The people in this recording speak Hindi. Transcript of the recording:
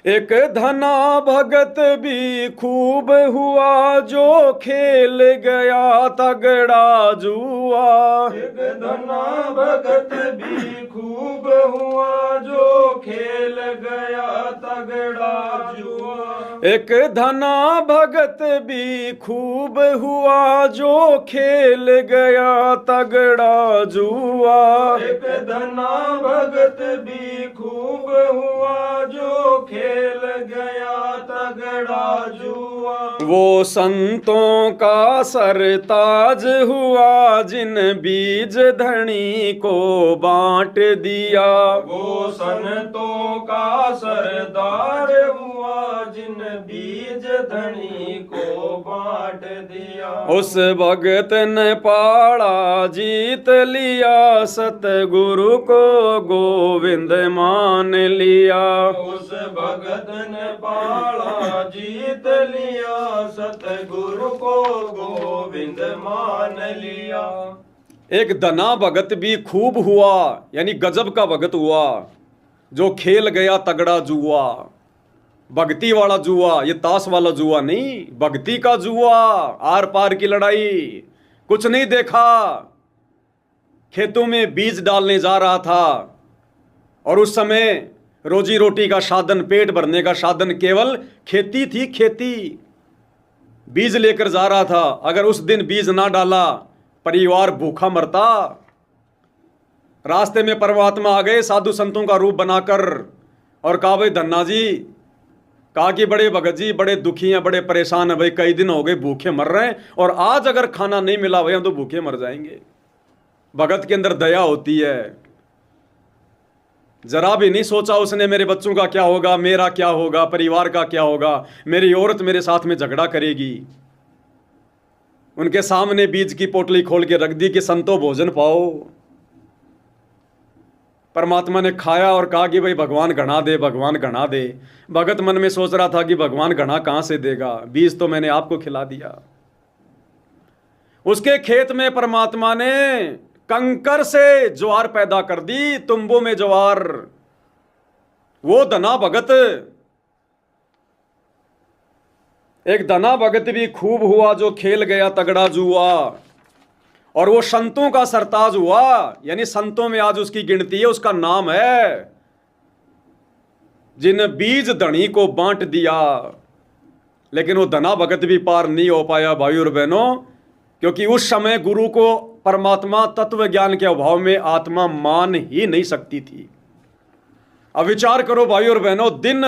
एक धना भगत भी खूब हुआ जो खेल गया तगड़ा जुआ। एक धना भगत भी खूब हुआ जो खेल गया तगड़ा जुआ। एक धना भगत भी खूब हुआ जो खेल गया तगड़ा जुआ। एक धना भगत भी खूब हुआ जो खेल गया तगड़ा जुआ। वो संतों का सरताज हुआ जिन बीज धनी को बांट दिया। वो संतों का सरदार हुआ जिन बीज धनी को बांट दिया। उस भगत ने पाड़ा जीत लिया सतगुरु को गोविंद मान लिया। उस भगत ने पाड़ा जीत लिया सतगुरु को गोविंद मान लिया। एक धना भगत भी खूब हुआ यानी गजब का भगत हुआ जो खेल गया तगड़ा जुआ। भक्ति वाला जुआ, ये ताश वाला जुआ नहीं, भक्ति का जुआ। आर पार की लड़ाई, कुछ नहीं देखा। खेतों में बीज डालने जा रहा था और उस समय रोजी रोटी का साधन, पेट भरने का साधन केवल खेती थी, खेती। बीज लेकर जा रहा था, अगर उस दिन बीज ना डाला परिवार भूखा मरता। रास्ते में परमात्मा आ गए साधु संतों का रूप बनाकर और कहा, भाई धन्ना जी, कहा कि बड़े भगत जी बड़े दुखी हैं, बड़े परेशान हैं भाई, कई दिन हो गए भूखे मर रहे हैं और आज अगर खाना नहीं मिला भाई हम तो भूखे मर जाएंगे। भगत के अंदर दया होती है। जरा भी नहीं सोचा उसने मेरे बच्चों का क्या होगा, मेरा क्या होगा, परिवार का क्या होगा, मेरी औरत मेरे साथ में झगड़ा करेगी। उनके सामने बीज की पोटली खोल के रख दी कि संतो भोजन पाओ। परमात्मा ने खाया और कहा कि भाई भगवान घना दे, भगवान घना दे। भगत मन में सोच रहा था कि भगवान घना कहां से देगा, बीज तो मैंने आपको खिला दिया। उसके खेत में परमात्मा ने कंकर से ज्वार पैदा कर दी, तुम्बों में ज्वार। वो धना भगत, एक धना भगत भी खूब हुआ जो खेल गया तगड़ा जुआ। और वो संतों का सरताज हुआ, यानी संतों में आज उसकी गिनती है, उसका नाम है जिन बीज धनी को बांट दिया। लेकिन वो धना भगत भी पार नहीं हो पाया भाई और बहनों, क्योंकि उस समय गुरु को परमात्मा तत्व ज्ञान के अभाव में आत्मा मान ही नहीं सकती थी। अब विचार करो भाई और बहनों, दिन